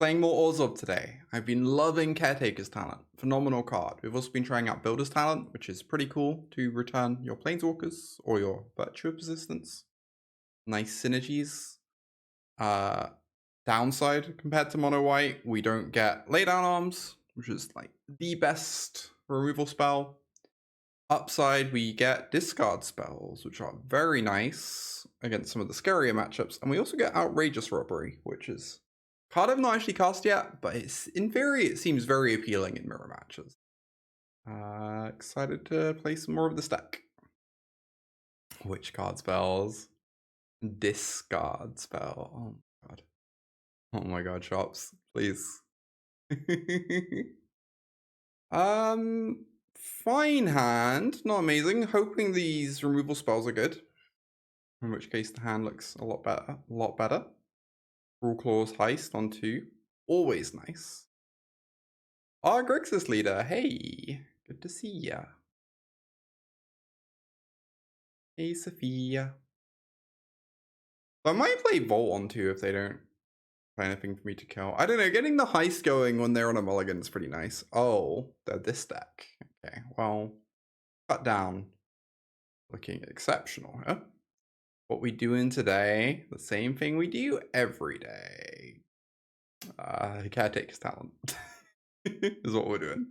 Playing more Orzhov today. I've been loving Caretaker's talent. Phenomenal card. We've also been trying out Builder's talent, which is pretty cool to return your Planeswalkers or your Virtua Persistence. Nice synergies. Downside compared to Mono White, we don't get Laydown Arms, which is like the best removal spell. Upside, we get discard spells, which are very nice against some of the scarier matchups. And we also get Outrageous Robbery, which is a card I've not actually cast yet, but it's in theory, it seems very appealing in mirror matches. Excited to play some more of this deck. Which card spells? Discard spell. Oh my god. Oh my god, shops, please. Fine hand, not amazing. Hoping these removal spells are good. In which case the hand looks a lot better. Cruelclaw's Heist on 2. Always nice. Grixis leader, hey. Good to see ya. Hey, Sophia. So I might play Volt on 2 if they don't play anything for me to kill. I don't know, getting the Heist going when they're on a mulligan is pretty nice. Oh, they're this deck. Okay, well, cut down. Looking exceptional, huh? What we doing today? The same thing we do every day. Caretaker's talent is what we're doing.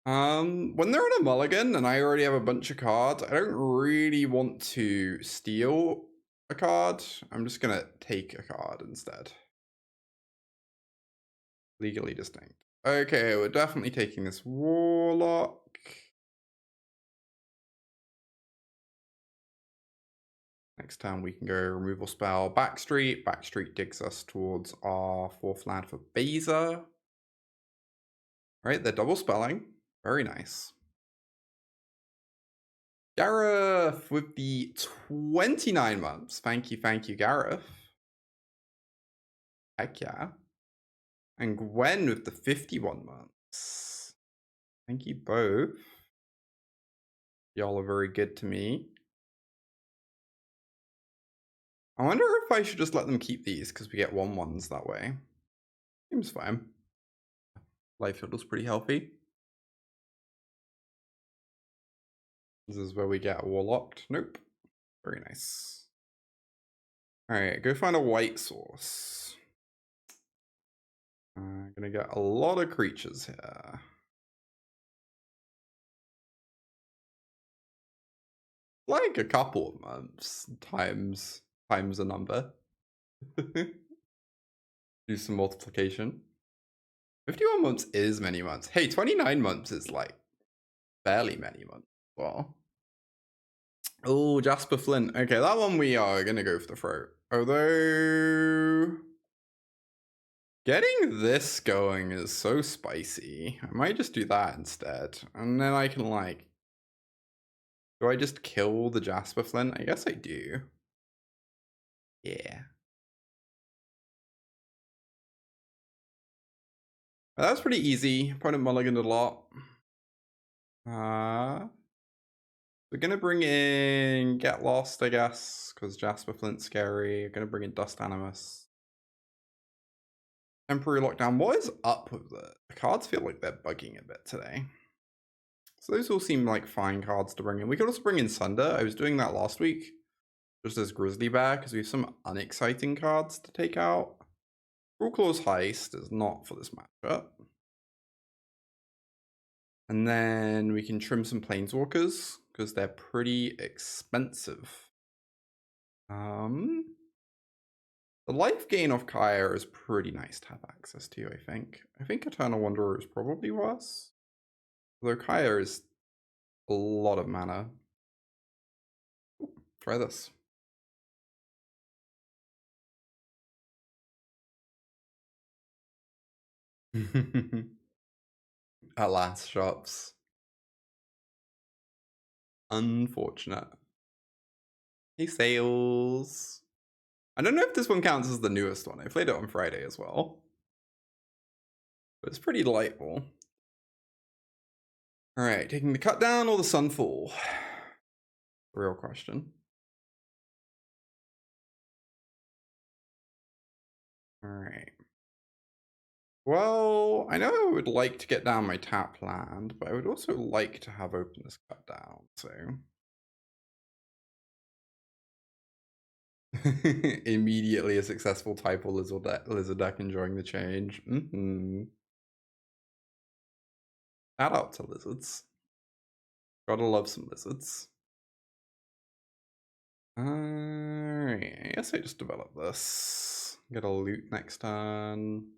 When they're on a mulligan and I already have a bunch of cards, I don't really want to steal a card. I'm just gonna take a card instead. Legally distinct. Okay, we're definitely taking this Warlock. Next time we can go removal spell Backstreet. Backstreet digs us towards our 4th land for Beza. Right, they're double spelling. Very nice. Gareth with the 29 months. Thank you, Gareth. Heck yeah. And Gwen with the 51 months. Thank you both. Y'all are very good to me. I wonder if I should just let them keep these because we get 1/1s that way. Seems fine. Life field is pretty healthy. This is where we get Warlocked. Nope. Very nice. Alright, go find a white source. I'm gonna get a lot of creatures here. Like a couple of months times a number. Do some multiplication. 51 months is many months. Hey, 29 months is like barely many months. Well. Oh, Jasper Flint. Okay, that one we are gonna go for the throat. Although getting this going is so spicy. I might just do that instead. And then I can like, do I just kill the Jasper Flint? I guess I do. Yeah. That's pretty easy. Opponent mulliganed a lot. We're gonna bring in Get Lost, I guess, because Jasper Flint's scary. We're gonna bring in Dust Animus. Temporary Lockdown. What is up with it? The cards feel like they're bugging a bit today. So those all seem like fine cards to bring in. We could also bring in Sunder. I was doing that last week. Just as Grizzly Bear, because we have some unexciting cards to take out. Cruelclaw's Heist is not for this matchup. And then we can trim some Planeswalkers, because they're pretty expensive. The life gain of Kaya is pretty nice to have access to, I think. I think Eternal Wanderer is probably worse. Although Kaya is a lot of mana. Ooh, try this. Alas, shops. Unfortunate. Hey, sales. I don't know if this one counts as the newest one. I played it on Friday as well. But it's pretty delightful. Alright, taking the cut down or the Sunfall? Real question. Well, I know I would like to get down my tap land, but I would also like to have openness cut down, so. Immediately a successful typal lizard deck enjoying the change. Shout out to lizards. Gotta love some lizards. Alright, I guess I just develop this. Get a loot next turn.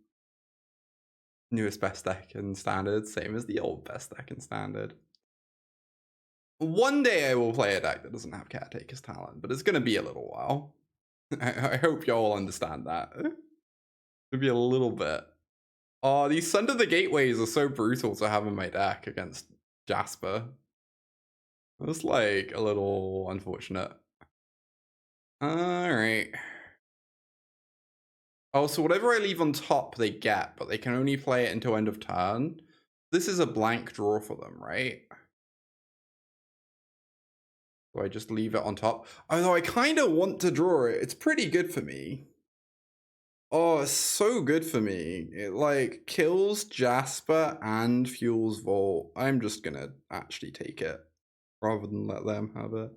Newest best deck in standard, same as the old best deck in standard. One day I will play a deck that doesn't have Caretaker's talent, but it's gonna be a little while. I hope y'all understand that. Maybe a little bit. Oh, these Sunder the Gateways are so brutal to have in my deck against Jasper. It's like a little unfortunate. Alright. Oh, so whatever I leave on top they get, but they can only play it until end of turn. This is a blank draw for them, right? So I just leave it on top. Although I kind of want to draw it. It's pretty good for me. Oh, it's so good for me. It like kills Jasper and fuels Vault. I'm just gonna actually take it rather than let them have it.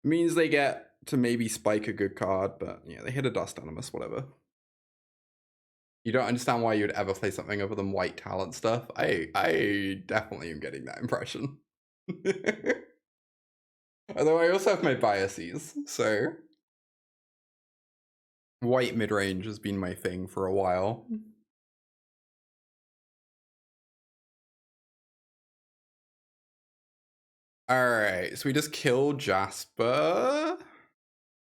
It means they get to maybe spike a good card, but yeah, they hit a Dust Animus, whatever. You don't understand why you'd ever play something other than white talent stuff. I definitely am getting that impression. Although I also have my biases, so white mid-range has been my thing for a while. Alright, so we just killed Jasper.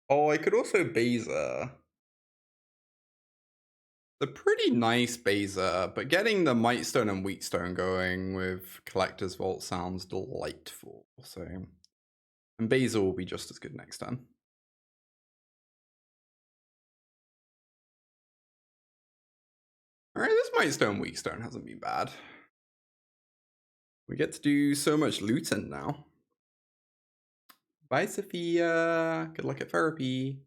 Oh, I could also Beza. The pretty nice Beza, but getting the Mightstone and Weakstone going with Collector's Vault sounds delightful. So, and Beza will be just as good next time. Alright, this Mightstone Weakstone hasn't been bad. We get to do so much looting now. Bye, Sophia. Good luck at therapy.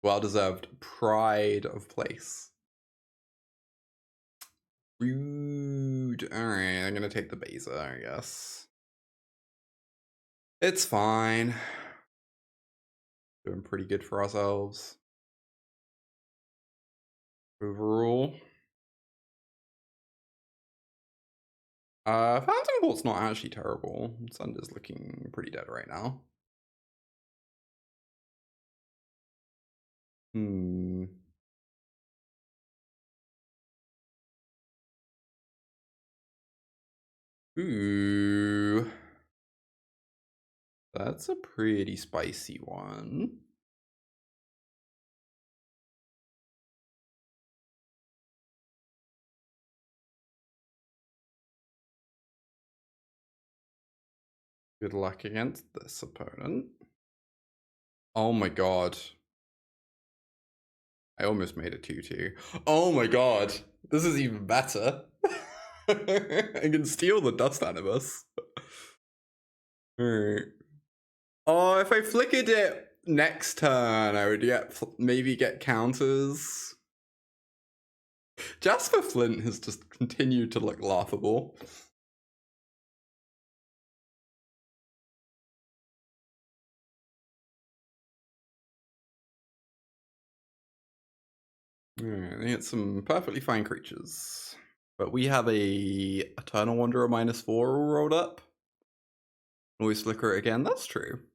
Well-deserved pride of place. Rude. Alright, I'm gonna take the Beza, I guess. It's fine. Doing pretty good for ourselves. Overall. Fountainport's not actually terrible. Sunder's looking pretty dead right now. Ooh. That's a pretty spicy one. Good luck against this opponent. Oh my god. I almost made it 2-2. Oh my god. This is even better. I can steal the Dust Animus. Alright. Oh, if I flickered it next turn, I would maybe get counters. Jasper Flint has just continued to look laughable. Alright, they get some perfectly fine creatures. But we have a Eternal Wanderer -4 rolled up. Always flicker it again, that's true.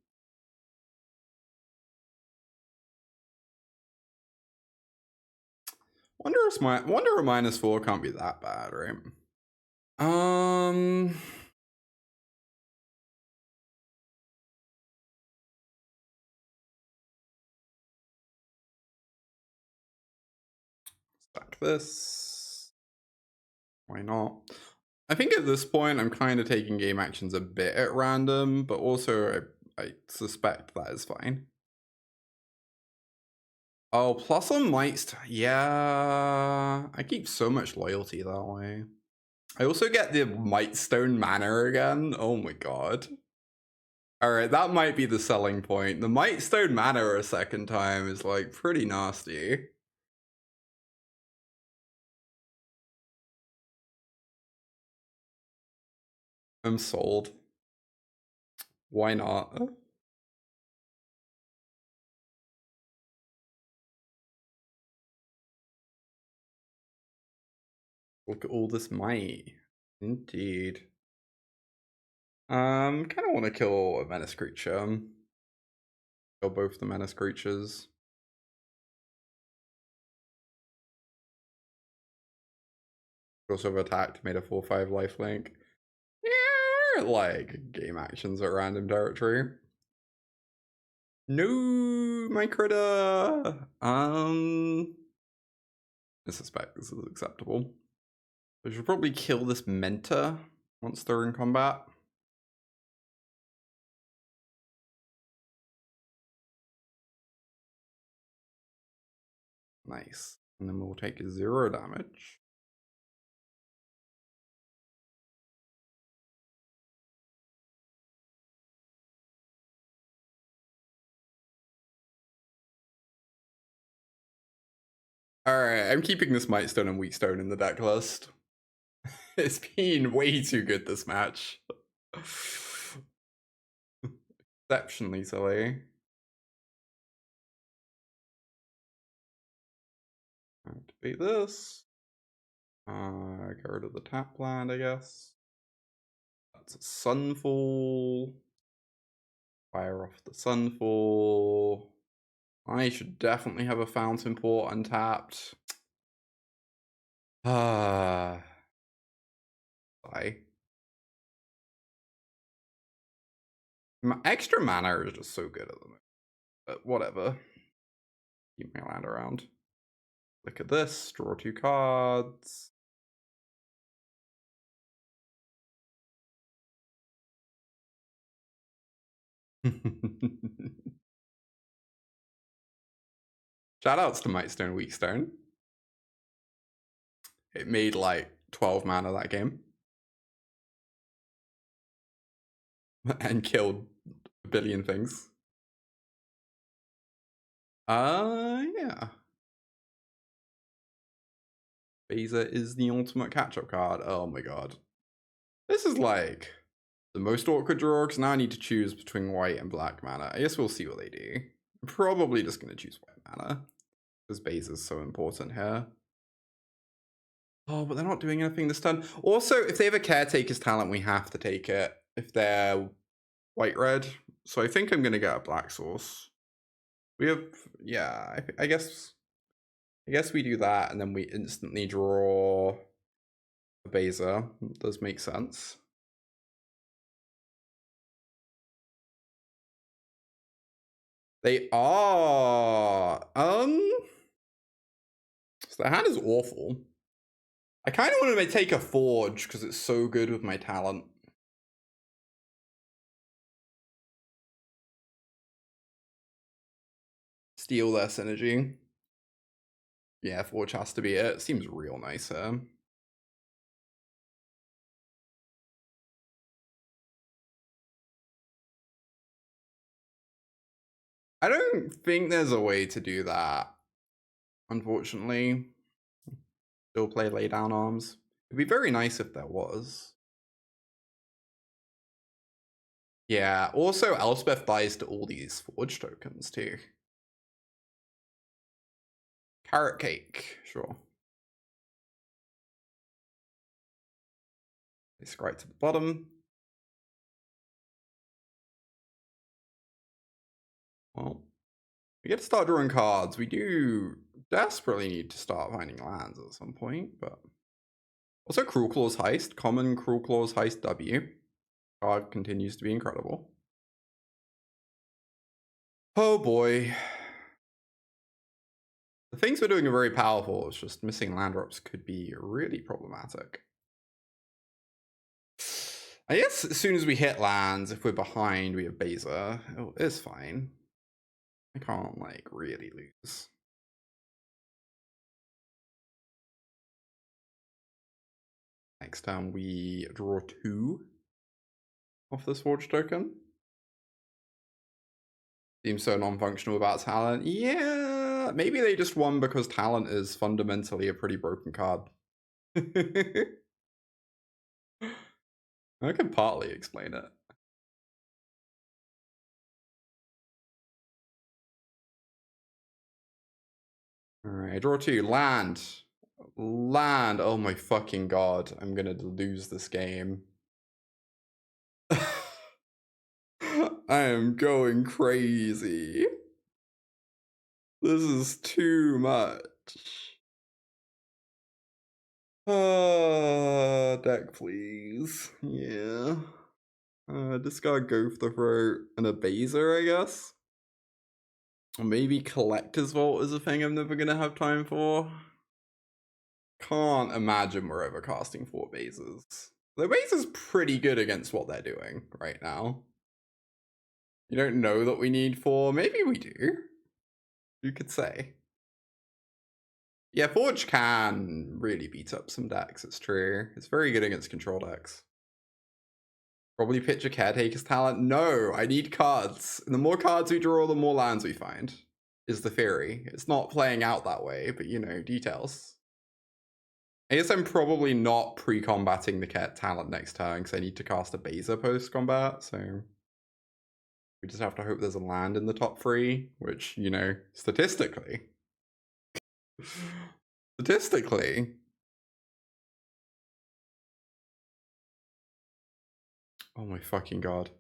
Wanderer -4 can't be that bad, right? Stack this. Why not? I think at this point I'm kind of taking game actions a bit at random, but also I suspect that is fine. Oh, plus on Mightstone. Yeah, I keep so much loyalty that way. I also get the Mightstone mana again. Oh my god. Alright, that might be the selling point. The Mightstone mana a second time is like pretty nasty. I'm sold. Why not? Look at all this might. Indeed. Kind of want to kill a menace creature. Kill both the menace creatures. Also have attacked, made a 4/5 lifelink. Yeah, like game actions at random territory. No, my critter. I suspect this is acceptable. I should probably kill this Mentor once they're in combat. Nice. And then we'll take 0 damage. Alright, I'm keeping this Mightstone and Weakstone in the deck list. It's been way too good this match. Exceptionally silly. Activate this. Get rid of the tap land, I guess. That's a Sunfall. Fire off the Sunfall. I should definitely have a Fountainport untapped. Bye. My extra mana is just so good at the moment. But whatever. Keep my land around. Look at this. Draw 2 cards. Shoutouts to Mightstone Weakstone. It made like 12 mana that game. And killed a billion things. Yeah. Beza is the ultimate catch-up card. Oh my god. This is like the most awkward draw, because now I need to choose between white and black mana. I guess we'll see what they do. I'm probably just going to choose white mana, because Beza is so important here. Oh, but they're not doing anything this turn. Also, if they have a Caretaker's talent, we have to take it. If they're white-red. So I think I'm going to get a black source. We have, yeah, I guess we do that, and then we instantly draw a Beza. It does make sense. They are. So the hand is awful. I kind of want to take a Forge because it's so good with my talent. Steal their synergy. Yeah, Forge has to be it. Seems real nice here. I don't think there's a way to do that, unfortunately. Still play Lay Down Arms. It'd be very nice if there was. Yeah, also Elspeth dies to all these Forge tokens too. Carrot Cake, sure. It's right to the bottom. Well, we get to start drawing cards. We do desperately need to start finding lands at some point, but also Cruelclaw's Heist, common Cruelclaw's Heist W. Card continues to be incredible. Oh boy. The things we're doing are very powerful. It's just missing land drops could be really problematic. I guess as soon as we hit lands, if we're behind, we have Beza. Oh, it's fine. I can't like really lose. Next time we draw 2 off this Forge token. Seems so non-functional about talent. Yeah, maybe they just won because talent is fundamentally a pretty broken card. I could partly explain it. Alright, draw 2. Land. Land. Oh my fucking god. I'm gonna lose this game. I am going crazy. This is too much. Deck, please. Yeah. Discard Go for the Throat and a Beza, I guess. Or maybe Collector's Vault is a thing I'm never gonna have time for. Can't imagine we're ever casting 4 Bezas. The Beza's pretty good against what they're doing right now. You don't know that we need 4. Maybe we do. You could say. Yeah, Forge can really beat up some decks, it's true. It's very good against control decks. Probably pitch a Caretaker's talent. No, I need cards. And the more cards we draw, the more lands we find, is the theory. It's not playing out that way, but you know, details. I guess I'm probably not pre-combating the cat talent next turn because I need to cast a Beza post-combat, so we just have to hope there's a land in the top 3, which, you know, statistically. Oh my fucking god.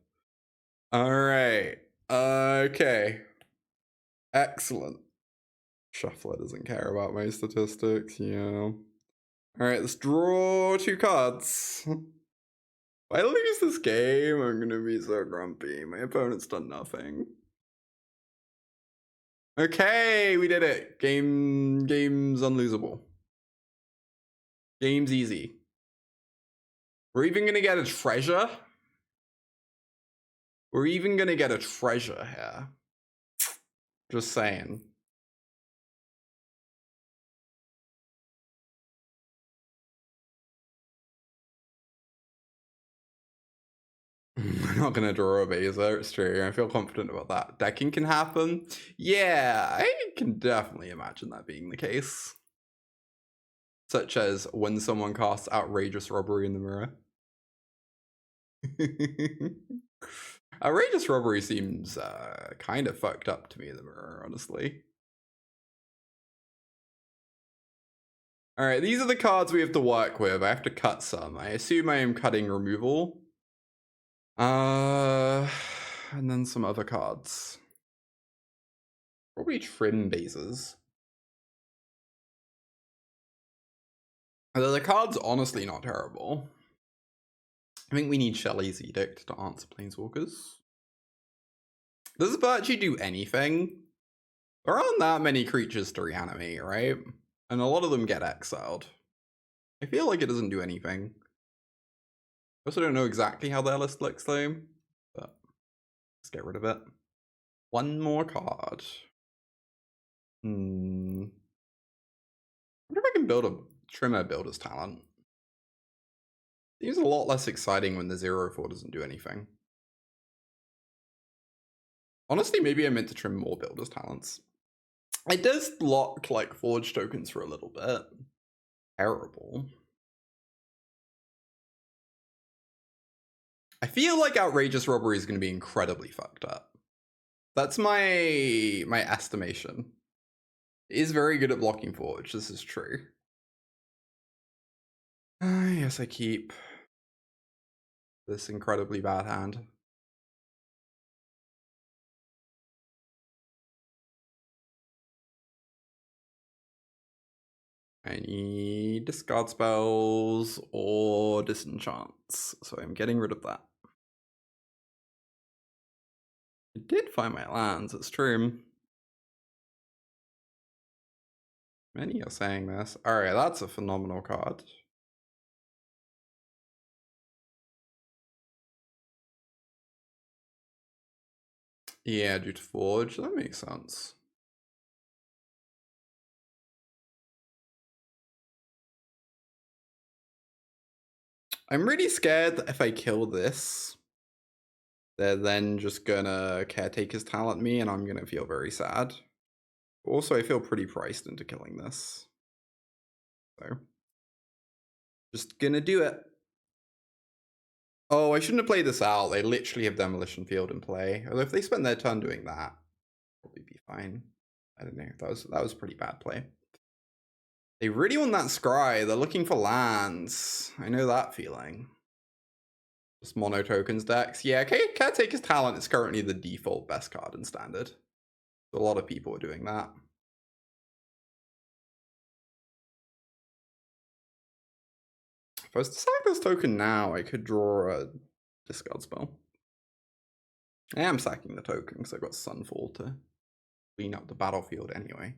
Alright. Okay. Excellent. Shuffler doesn't care about my statistics, yeah. Alright, let's draw 2 cards. If I lose this game, I'm gonna be so grumpy. My opponent's done nothing. Okay, we did it. Game's unlosable. Game's easy. We're even gonna get a treasure. We're even gonna get a treasure here. Just saying. I'm not gonna draw a Beza, it's true. I feel confident about that. Decking can happen. Yeah, I can definitely imagine that being the case. Such as when someone casts Outrageous Robbery in the mirror. Outrageous Robbery seems kind of fucked up to me in the mirror, honestly. Alright, these are the cards we have to work with. I have to cut some. I assume I am cutting removal. And then some other cards. Probably trim bases. Although the card's honestly not terrible. I think we need Shelly's Edict to answer Planeswalkers. Does Virtue do anything? There aren't that many creatures to reanimate, right? And a lot of them get exiled. I feel like it doesn't do anything. I also don't know exactly how their list looks though, but let's get rid of it. One more card. I wonder if I can build a Trimmer Builder's Talent. Seems a lot less exciting when the 0/4 doesn't do anything. Honestly, maybe I meant to trim more Builder's Talents. It does lock like Forge tokens for a little bit. Terrible. I feel like Outrageous Robbery is going to be incredibly fucked up. That's my estimation. It is very good at blocking Forge, this is true. Yes, I keep this incredibly bad hand. I need discard spells or disenchants, so I'm getting rid of that. I did find my lands, it's true. Many are saying this. Alright, that's a phenomenal card. Yeah, due to Forge, that makes sense. I'm really scared that if I kill this, they're then just gonna Caretaker's Talent me, and I'm gonna feel very sad. Also, I feel pretty priced into killing this. So, just gonna do it. Oh, I shouldn't have played this out. They literally have Demolition Field in play. Although if they spend their turn doing that, probably be fine. I don't know. That was pretty bad play. They really want that Scry. They're looking for lands. I know that feeling. Just mono tokens decks. Yeah, Caretaker's Talent is currently the default best card in Standard. A lot of people are doing that. If I was to sack this token now, I could draw a discard spell. I am sacking the token because I've got Sunfall to clean up the battlefield anyway.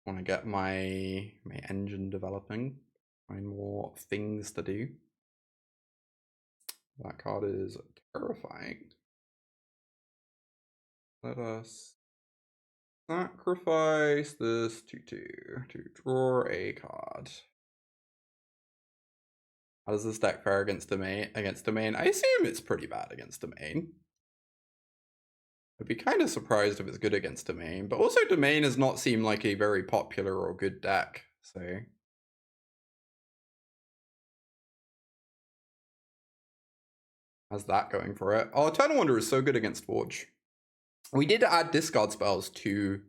Want to get my engine developing, find more things to do. That card is terrifying. Let us sacrifice this 2/2 to draw a card. How does this deck fare against domain? I assume it's pretty bad against domain. I'd be kind of surprised if it's good against domain, but also domain does not seem like a very popular or good deck, so. How's that going for it? Oh, Eternal Wonder is so good against Forge. We did add discard spells to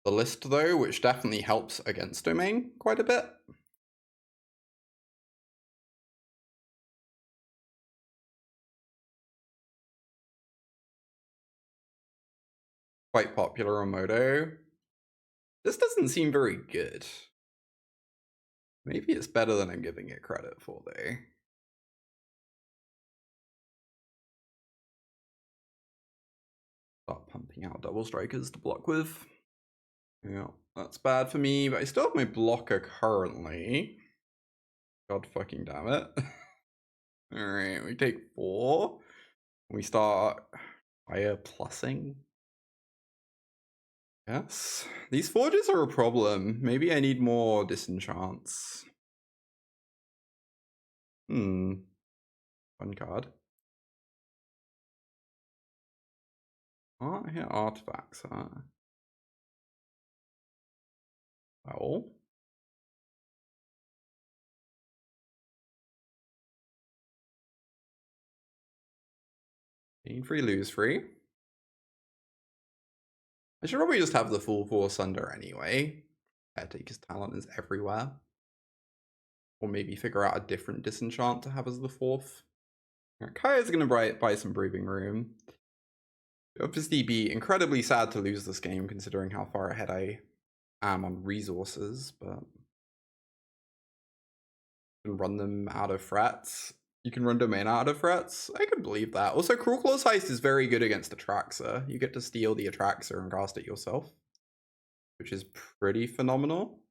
the list though, which definitely helps against domain quite a bit. Quite popular on Modo. This doesn't seem very good. Maybe it's better than I'm giving it credit for though. Start pumping out double strikers to block with. Yeah, that's bad for me, but I still have my blocker currently. God fucking damn it. Alright, we take 4. We start fire plussing. Yes. These forges are a problem. Maybe I need more disenchants. Fun card. Oh, I hear artifacts, huh? Well. Gain free, lose free. I should probably just have the full force Sunder anyway. Caretaker's Talent is everywhere. Or maybe figure out a different disenchant to have as the 4th. Kaya's gonna buy some breathing room. Obviously be incredibly sad to lose this game considering how far ahead I am on resources, but you can run them out of threats. You can run domain out of threats. I could believe that. Also, Cruelclaw's Heist is very good against Atraxa. You get to steal the Atraxa and cast it yourself, which is pretty phenomenal.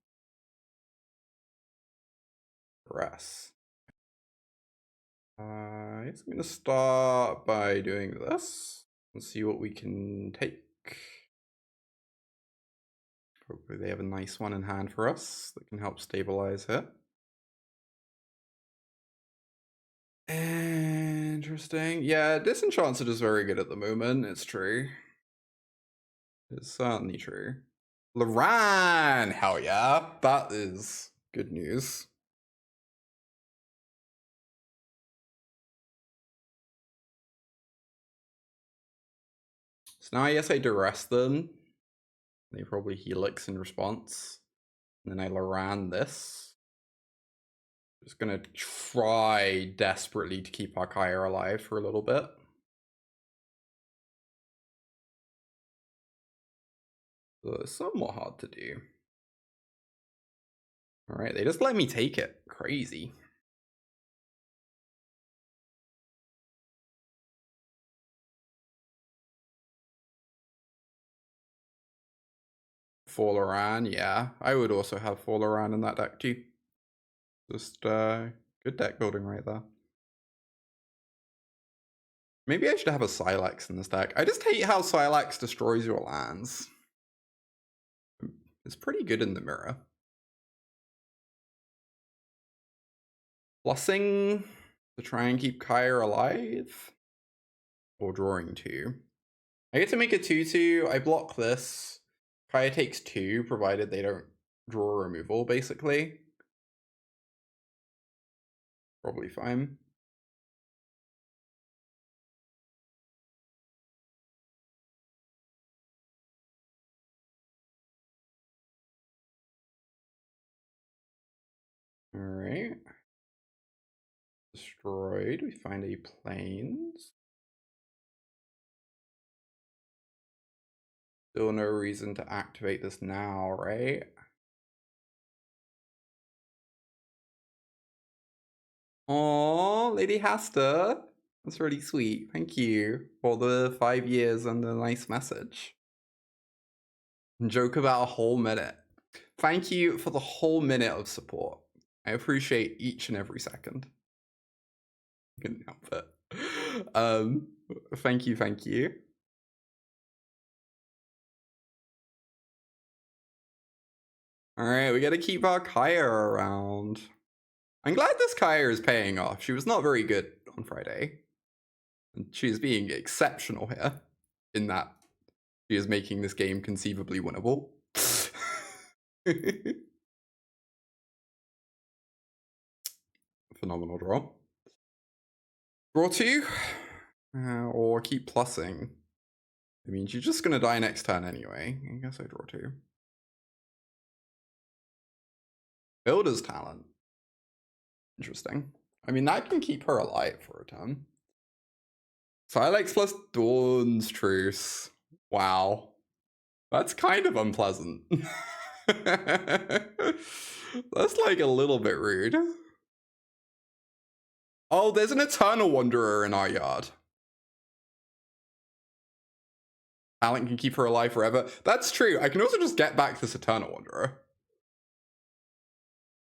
Duress. I guess I'm gonna start by doing this and see what we can take. Hopefully they have a nice one in hand for us that can help stabilize it. Interesting. Yeah, Disenchanted is very good at the moment. It's true. It's certainly true. Loran! Hell yeah. That is good news. So now I guess I Duress them. They probably Helix in response. And then I Loran this. Just gonna try desperately to keep our Kaya alive for a little bit. So it's somewhat hard to do. Alright, they just let me take it. Crazy. Falloran, yeah. I would also have Falloran in that deck too. Just good deck building right there. Maybe I should have a Sylex in this deck. I just hate how Sylex destroys your lands. It's pretty good in the mirror. Plussing to try and keep Kaya alive. Or drawing 2. I get to make a 2/2. I block this. Kaya takes 2, provided they don't draw a removal, basically. Probably fine. Alright. Destroyed. We find a plains. Still no reason to activate this now, right? Oh, Lady Hasta. That's really sweet. Thank you for the 5 years and the nice message. Joke about a whole minute. Thank you for the whole minute of support. I appreciate each and every second. Couldn't help it. Thank you, thank you. Alright, we gotta keep our Kaya around. I'm glad this Kaya is paying off. She was not very good on Friday. And she's being exceptional here in that she is making this game conceivably winnable. Phenomenal draw. Draw 2. Or keep plussing. I mean, she's just gonna die next turn anyway. I guess I draw 2. Builder's Talent. Interesting. I mean, that can keep her alive for a turn. Silex plus Dawn's Truce. Wow. That's kind of unpleasant. That's like a little bit rude. Oh, there's an Eternal Wanderer in our yard. Talent can keep her alive forever. That's true. I can also just get back this Eternal Wanderer.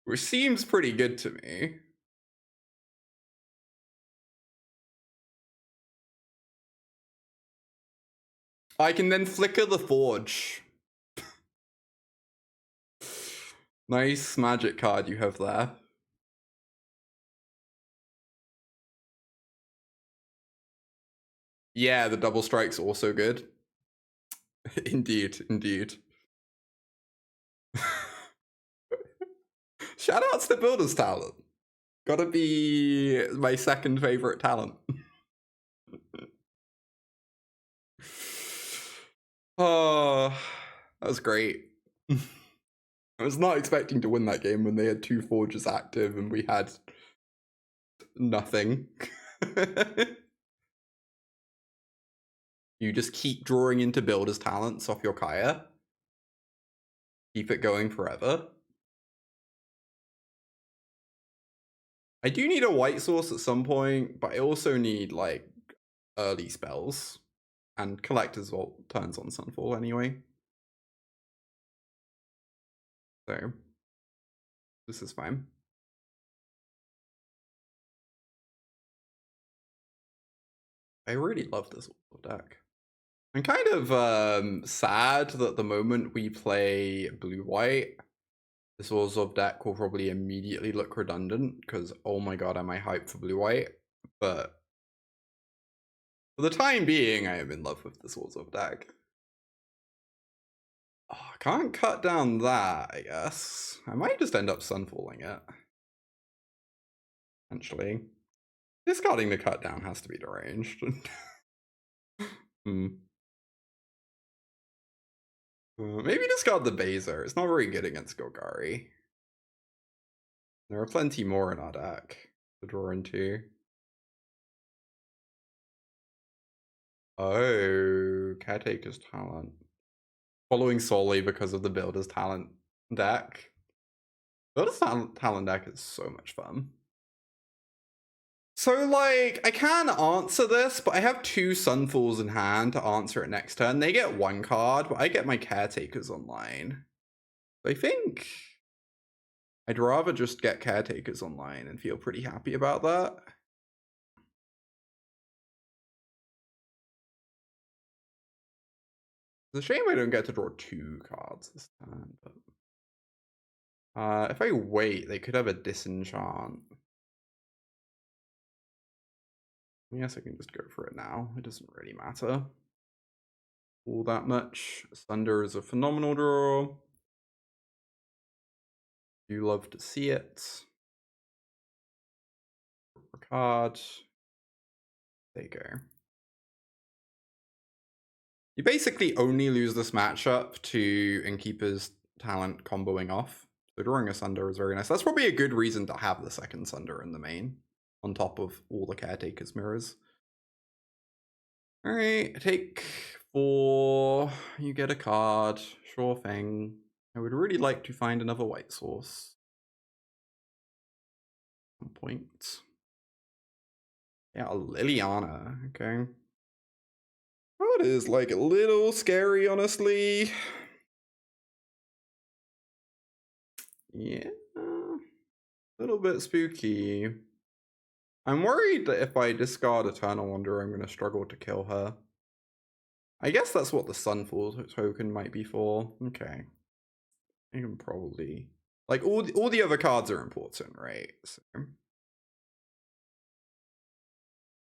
Which seems pretty good to me. I can then flicker the Forge. Nice magic card you have there. Yeah, the double strike's also good. Indeed, indeed. Shoutouts to Builder's Talent. Gotta be my second favorite talent. Oh, that was great. I was not expecting to win that game when they had 2 Forges active and we had nothing. You just keep drawing into Builder's Talents off your Kaya. Keep it going forever. I do need a white source at some point, but I also need like early spells. And Collector's Vault turns on Sunfall anyway. So this is fine. I really love this deck. I'm kind of sad that the moment we play blue-white, this Orzhov deck will probably immediately look redundant, because oh my god, am I hyped for blue-white. But for the time being, I am in love with this Orzhov deck. Oh, I can't cut down that, I guess. I might just end up Sunfalling it. Potentially. Discarding the cut down has to be deranged. Maybe discard the Beza. It's not very good against Golgari. There are plenty more in our deck to draw into. Oh, Caretaker's Talent. Following solely because of the Builder's Talent deck. Builder's Talent deck is so much fun. So, like, I can answer this, but I have 2 Sunfalls in hand to answer it next turn. They get 1 card, but I get my Caretakers online. I think I'd rather just get Caretakers online and feel pretty happy about that. It's a shame I don't get to draw 2 cards this time, but if I wait, they could have a Disenchant. I guess I can just go for it now. It doesn't really matter all that much. Sunder is a phenomenal draw. You love to see it. Card. There you go. You basically only lose this matchup to Innkeeper's talent comboing off. So drawing a Sunder is very nice. That's probably a good reason to have the second Sunder in the main, on top of all the Caretaker's mirrors. Alright, take 4. You get a card. Sure thing. I would really like to find another white source. At some point. Yeah, a Liliana. Okay. Oh, it is like a little scary, honestly. Yeah. A little bit spooky. I'm worried that if I discard Eternal Wonder, I'm going to struggle to kill her. I guess that's what the Sunfall token might be for. Okay. I can probably... Like, all the other cards are important, right? So...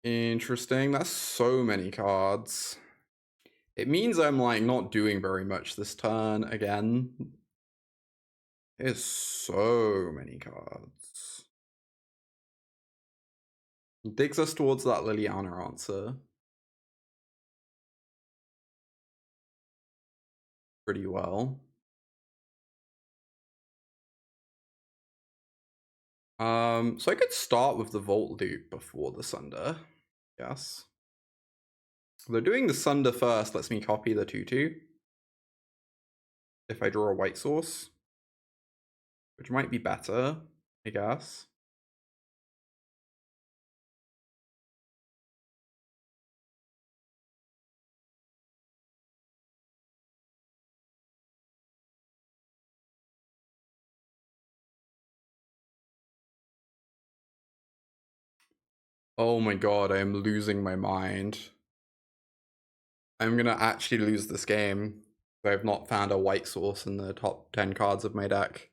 Interesting. That's so many cards. It means I'm, like, not doing very much this turn again. There's so many cards. It digs us towards that Liliana answer. Pretty well. So I could start with the Vault loop before the Sunder. Yes. Though doing the Sunder first lets me copy the 2/2. If I draw a white source. Which might be better, I guess. Oh my god, I am losing my mind. I'm gonna actually lose this game. I have not found a white source in the top 10 cards of my deck.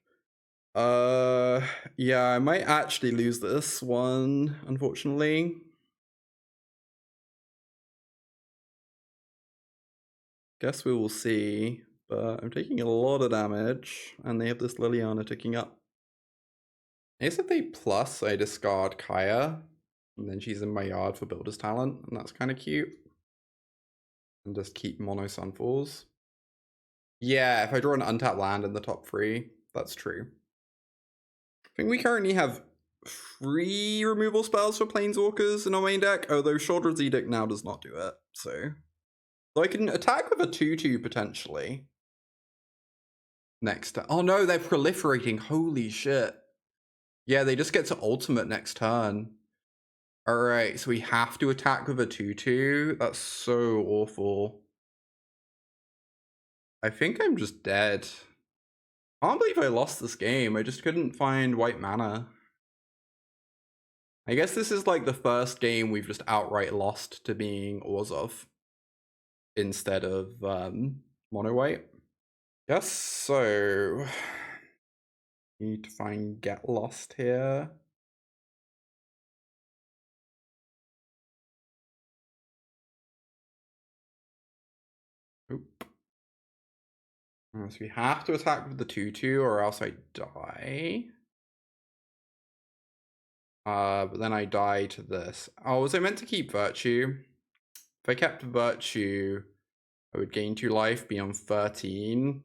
Yeah, I might actually lose this one, unfortunately. Guess we will see, but I'm taking a lot of damage, and they have this Liliana ticking up. I guess if they plus, I discard Kaya, and then she's in my yard for Builder's Talent, and that's kind of cute. And just keep mono Sunfalls. Yeah, if I draw an untapped land in the top 3, that's true. I think we currently have 3 removal spells for Planeswalkers in our main deck, although Sheoldred's Edict now does not do it, so I can attack with a 2/2 potentially. Next turn. Oh no, they're proliferating. Holy shit. Yeah, they just get to ultimate next turn. Alright, so we have to attack with a 2/2. That's so awful. I think I'm just dead. I can't believe I lost this game. I just couldn't find white mana. I guess this is like the first game we've just outright lost to being Orzhov instead of mono white. Yes, so need to find Get Lost here. Oop. So we have to attack with the 2/2 or else I die. But then I die to this. Oh, was I meant to keep Virtue? If I kept Virtue, I would gain 2 life, be on 13.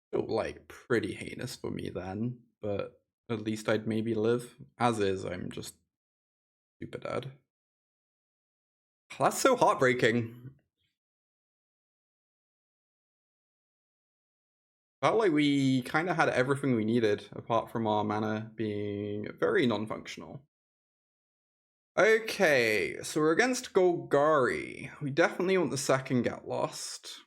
Still, like, pretty heinous for me then, but at least I'd maybe live. As is, I'm just super dead. That's so heartbreaking. Felt like we kind of had everything we needed, apart from our mana being very non-functional. Okay, so we're against Golgari. We definitely want the second Get Lost.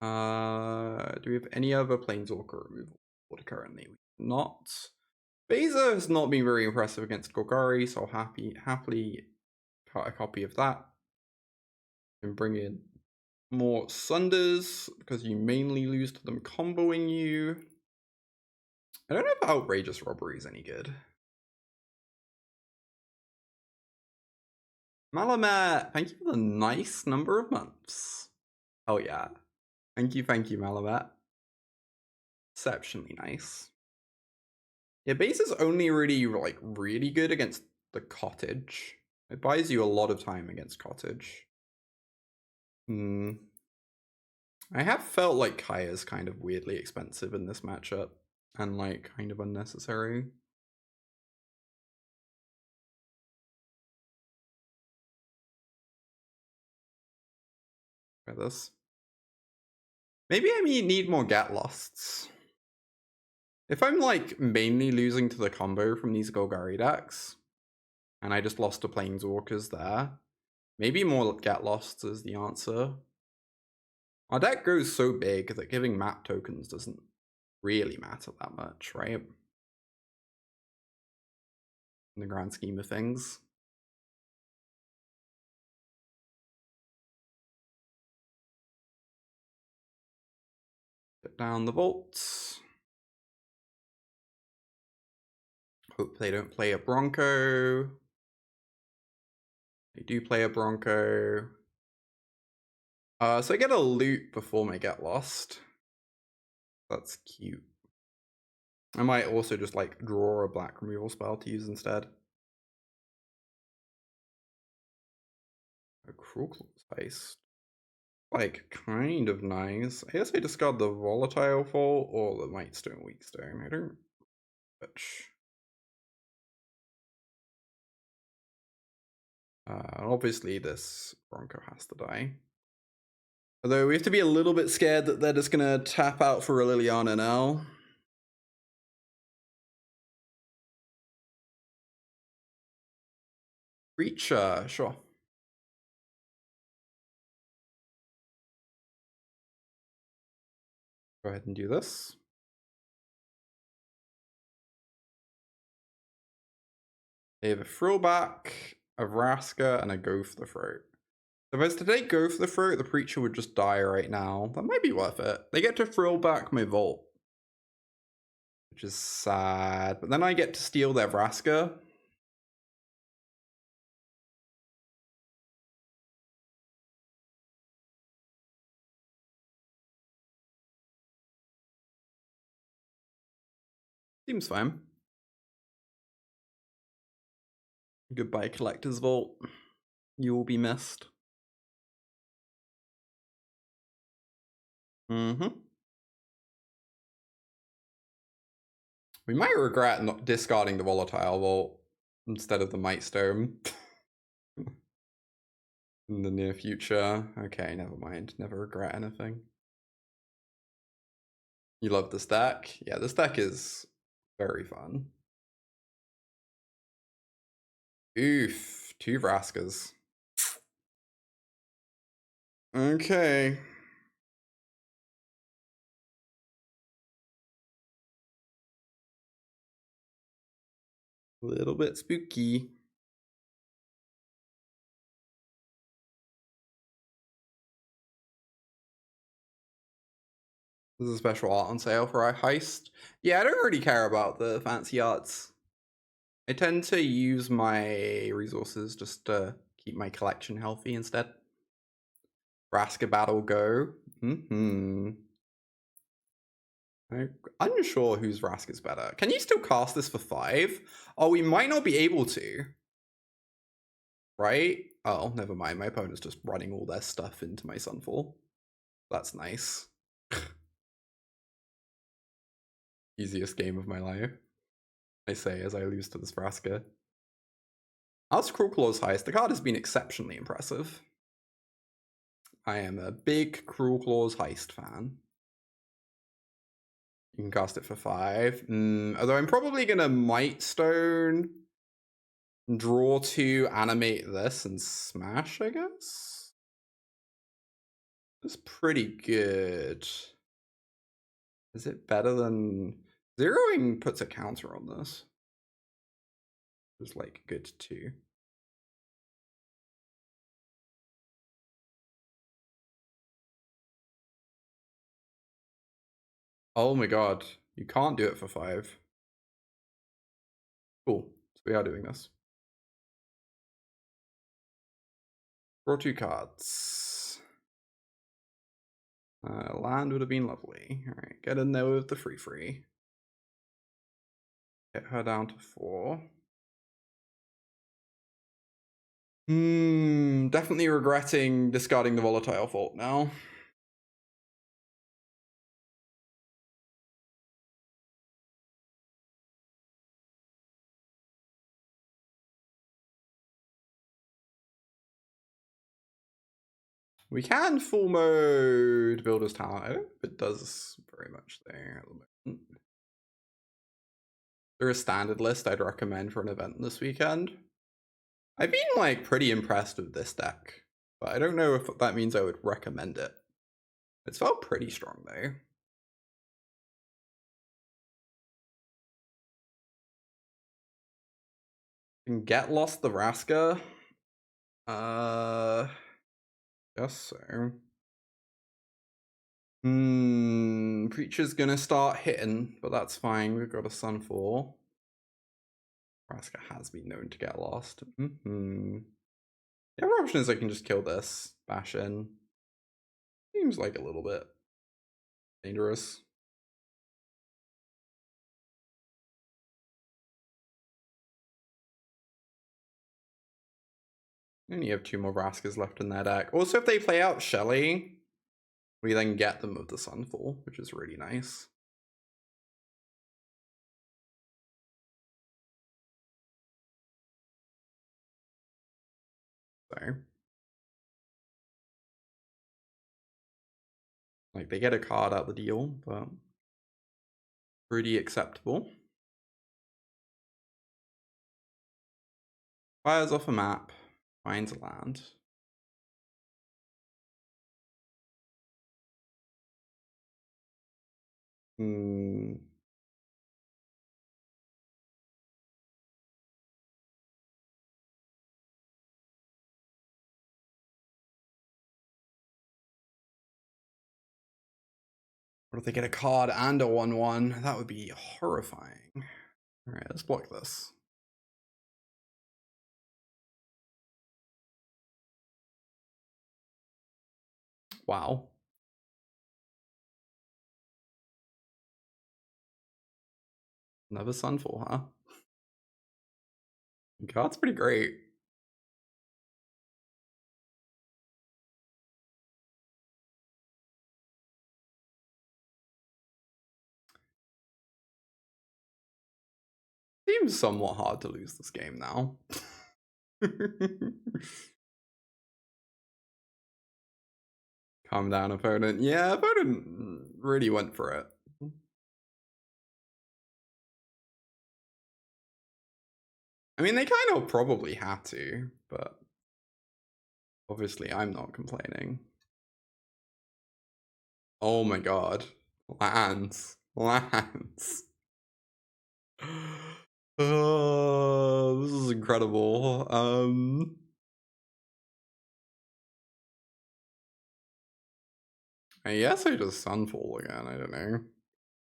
Do we have any other Planeswalker removal currently? Not. Beza has not been very impressive against Golgari, so I'll happily cut a copy of that. And bring in more Sunders, because you mainly lose to them comboing you. I don't know if Outrageous Robbery is any good. Malamet, thank you for the nice number of months. Oh yeah. Thank you, Malamet. Exceptionally nice. Yeah, Beza is only really, like, really good against the cottage. It buys you a lot of time against cottage. I have felt like Kaya's kind of weirdly expensive in this matchup. And, like, kind of unnecessary. Try this. Maybe I need more Gat Lusts. If I'm, like, mainly losing to the combo from these Golgari decks, and I just lost to Planeswalkers there, maybe more Gat Lusts is the answer. Our deck goes so big that giving map tokens doesn't really matter that much, right? In the grand scheme of things. Put down the vaults. Hope they don't play a Bronco. They do play a Bronco. So I get a loot before I get lost. That's cute. I might also just, like, draw a black removal spell to use instead. A Cruelclaw's Heist. Like, kind of nice. I guess I discard the Volatile Fault or the Mightstone and Weakstone. I don't... Which... obviously this Bronco has to die. Although we have to be a little bit scared that they're just gonna tap out for a Liliana now. Creature, sure. Go ahead and do this. They have a Frillback, a Vraska, and a Go for the Throat. So if I was to take Go for the Throat, the Preacher would just die right now. That might be worth it. They get to frill back my Vault, which is sad. But then I get to steal their Vraska. Seems fine. Goodbye, Collector's Vault. You will be missed. We might regret not discarding the Volatile Vault instead of the Mightstone in the near future. Okay, never mind. Never regret anything. You love this deck? Yeah, this deck is very fun. Oof, 2 Vraskas. Okay. A little bit spooky. There's a special art on sale for Heist. Yeah, I don't really care about the fancy arts. I tend to use my resources just to keep my collection healthy instead. Vraska Battle Go. I'm unsure whose Vraska's better. Can you still cast this for 5? Oh, we might not be able to. Right? Oh, never mind. My opponent's just running all their stuff into my Sunfall. That's nice. Easiest game of my life, I say as I lose to this Vraska. As Cruelclaw's Heist, the card has been exceptionally impressive. I am a big Cruelclaw's Heist fan. You can cast it for 5. Although I'm probably gonna Mightstone, draw 2, animate this, and smash, I guess? That's pretty good. Is it better than... Zeroing puts a counter on this. It's like good too. Oh my god, you can't do it for 5. Cool, so we are doing this. Draw 2 cards. Land would have been lovely. Alright, get in there with the free. Get her down to 4. Definitely regretting discarding the Volatile Fault now. We can full mode Builder's Talent. I don't know if it does very much there at the moment. There's a standard list I'd recommend for an event this weekend. I've been like pretty impressed with this deck, but I don't know if that means I would recommend it. It's felt pretty strong though. Can get lost the Vraska. Guess so. Preacher's gonna start hitting, but that's fine. We've got a Sunfall. Vraska has been known to get lost. The other option is I can just kill this, bash in. Seems like a little bit dangerous. Only have 2 more Vraskas left in their deck. Also, if they play out Shelly, we then get them with the Sunfall, which is really nice. So, like, they get a card out the deal, but pretty acceptable. Fires off a map, finds a land. What if they get a card and a 1/1? That would be horrifying. Alright, let's block this. Wow. Another Sunfall, huh? Card's pretty great. Seems somewhat hard to lose this game now. Calm down, opponent. Yeah, opponent really went for it. I mean, they kind of probably had to, but obviously I'm not complaining. Oh my god. Lands. Lands. Oh, this is incredible. I guess I just Sunfall again, I don't know.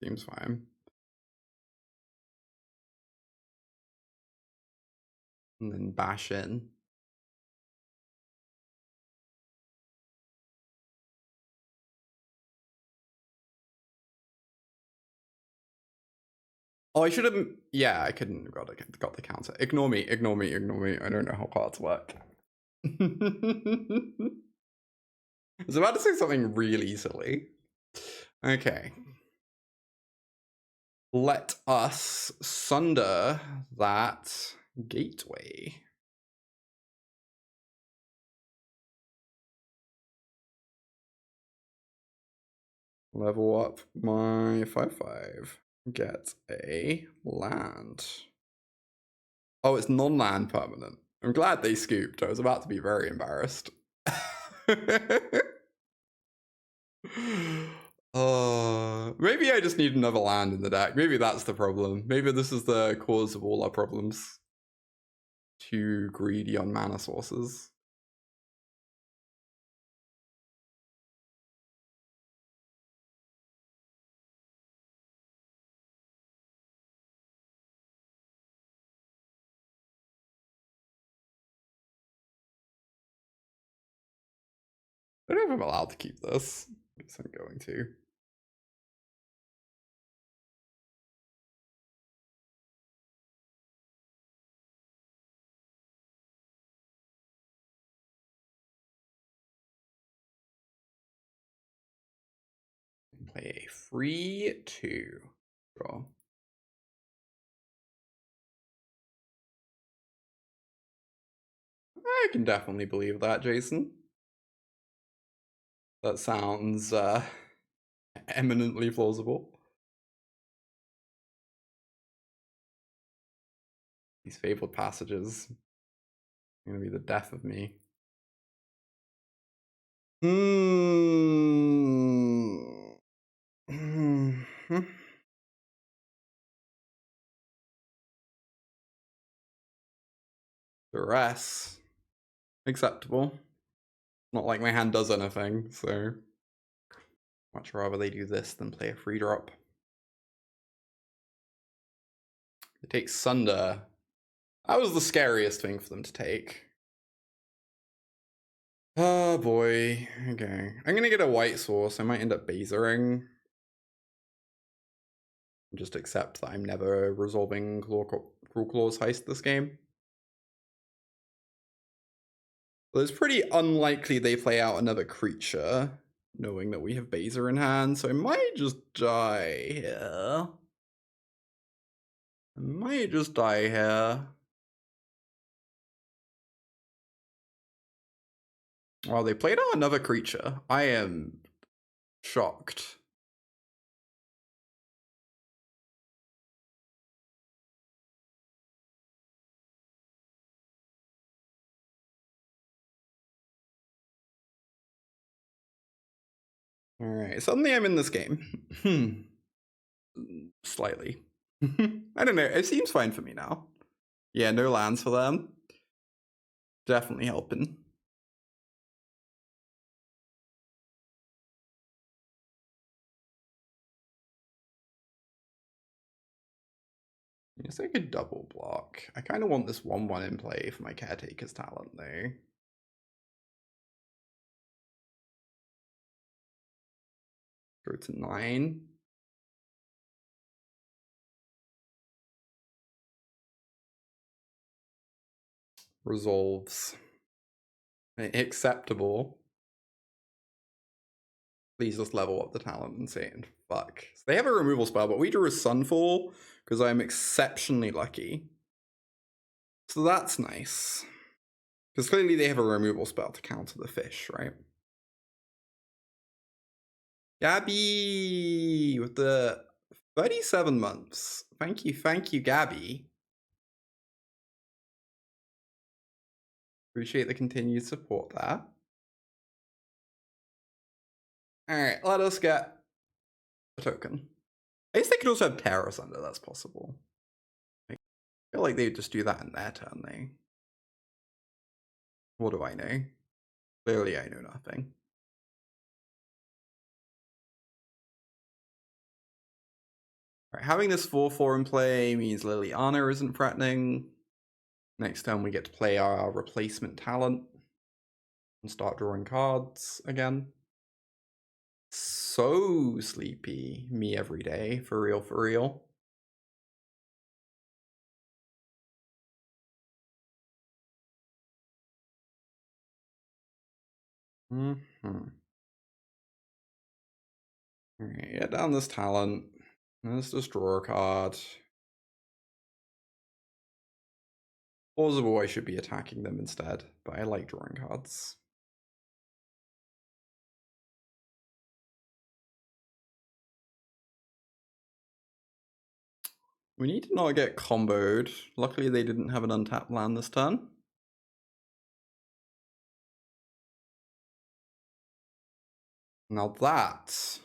Seems fine. And then bash in. Oh, I should have. Yeah, I couldn't have got the counter. Ignore me. I don't know how cards work. I was about to say something really silly. Okay. Let us sunder that gateway. Level up my 5/5. Get a land. Oh, it's non-land permanent. I'm glad they scooped. I was about to be very embarrassed. Maybe I just need another land in the deck. Maybe that's the problem. Maybe this is the cause of all our problems. Too greedy on mana sources. I don't know if I'm allowed to keep this. I guess I'm going to. Play a free 2. Draw. I can definitely believe that, Jason. That sounds eminently plausible. These Fabled Passages are gonna be the death of me. Duress. Acceptable. Not like my hand does anything, so much rather they do this than play a free drop. It takes Sunder. That was the scariest thing for them to take. Oh boy. Okay. I'm gonna get a white source. I might end up Beza-ing. Just accept that I'm never resolving Cruelclaw's Heist this game. But it's pretty unlikely they play out another creature, knowing that we have Beza in hand, so I might just die here. I might just die here. Oh, they played out another creature. I am shocked. Alright, suddenly I'm in this game. Slightly. I don't know, it seems fine for me now. Yeah, no lands for them. Definitely helping. Yes, I could double block. I kind of want this 1/1 in play for my Caretaker's talent, though. Go to 9. Resolves. Acceptable. Please just level up the talent and say, fuck. So they have a removal spell, but we drew a Sunfall because I'm exceptionally lucky. So that's nice. Because clearly they have a removal spell to counter the fish, right? Gabby with the 37 months. Thank you, Gabby. Appreciate the continued support there. Alright, let us get a token. I guess they could also have Terror Sunder, that's possible. I feel like they would just do that in their turn, though. What do I know? Clearly I know nothing. Right, having this 4/4 in play means Liliana isn't threatening. Next turn we get to play our replacement talent and start drawing cards again. So sleepy. Me every day. For real, for real. Alright, get down this talent. Let's just draw a card. Plausible I should be attacking them instead, but I like drawing cards. We need to not get comboed. Luckily they didn't have an untapped land this turn. Now that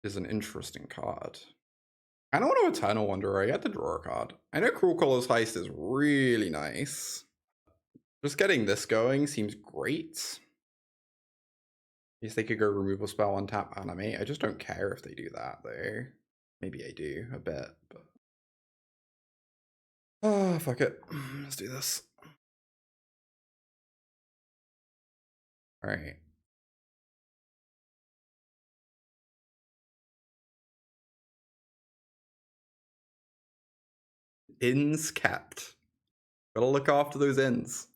is an interesting card. I don't want to Eternal Wanderer. I get to draw a card. I know Cruelclaw's Heist is really nice. Just getting this going seems great. I guess they could go removal spell, untap, animate. I just don't care if they do that, though. Maybe I do a bit, but... Oh, fuck it. Let's do this. Alright. Inns kept. Gotta look after those inns.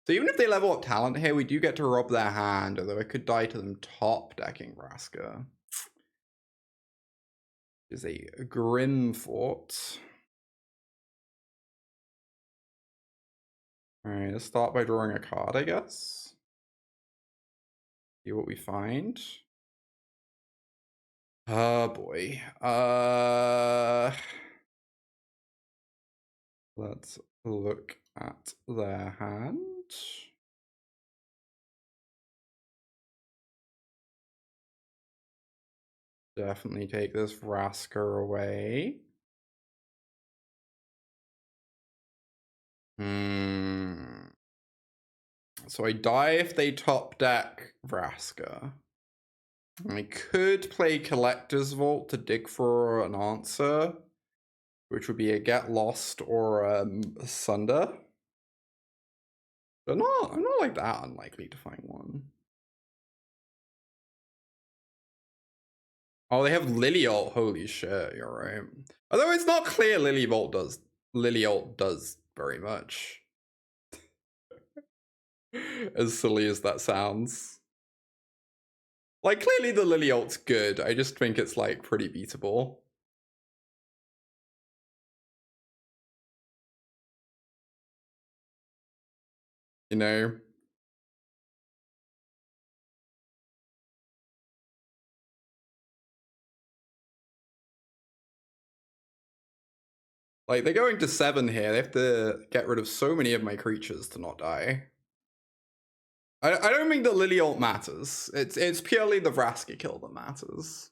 So even if they level up talent here, we do get to rob their hand, although I could die to them top decking Vraska. Is a grim thought. Alright, let's start by drawing a card, I guess. See what we find. Oh boy. Let's look at their hand. Definitely take this Vraska away. So I die if they top deck Vraska. I could play Collector's Vault to dig for an answer, which would be a Get Lost or Sunder. But I'm not like that unlikely to find one. Oh, they have Lilialt. Holy shit, you're right. Although it's not clear Lilialt does very much. As silly as that sounds. Like, clearly the Lilialt's good. I just think it's, like, pretty beatable. You know? Like, they're going to 7 here. They have to get rid of so many of my creatures to not die. I don't think that Lilialt matters. It's purely the Vraska kill that matters.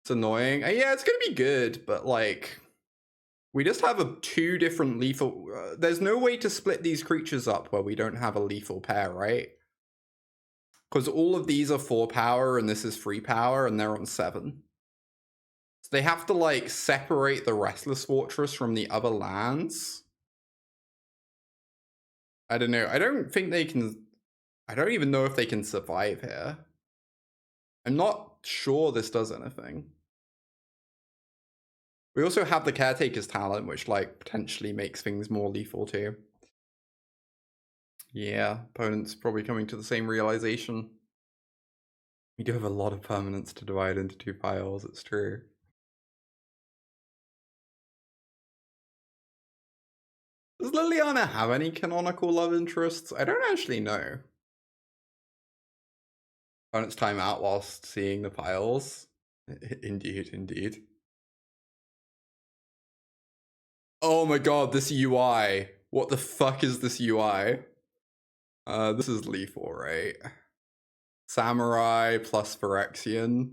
It's annoying. Yeah, it's gonna be good, but like, we just have 2 different lethal. There's no way to split these creatures up where we don't have a lethal pair, right? Because all of these are 4 power and this is 3 power, and they're on 7. So they have to like separate the Restless Fortress from the other lands. I don't know. I don't think they can. I don't even know if they can survive here. I'm not sure this does anything. We also have the Caretaker's talent, which like potentially makes things more lethal too. Yeah, opponent's probably coming to the same realization. We do have a lot of permanents to divide into 2 piles, it's true. Does Liliana have any canonical love interests? I don't actually know. Opponent's time out whilst seeing the piles. Indeed, indeed. Oh my god, this UI. What the fuck is this UI? This is lethal, right? Samurai plus Phyrexian.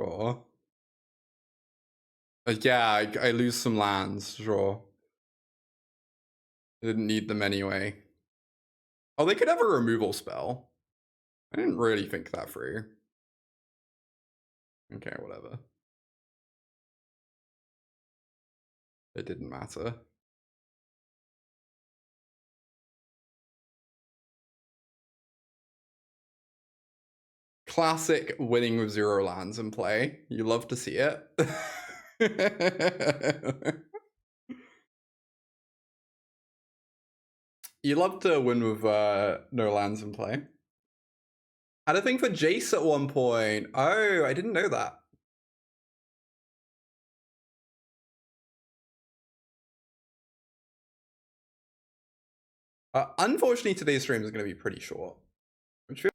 Sure. Yeah, I lose some lands, sure. I didn't need them anyway. Oh, they could have a removal spell. I didn't really think that through. Okay, whatever. It didn't matter. Classic winning with 0 lands in play. You love to see it. You love to win with no lands in play. Had a thing for Jace at one point. Oh, I didn't know that. Unfortunately, today's stream is going to be pretty short. Which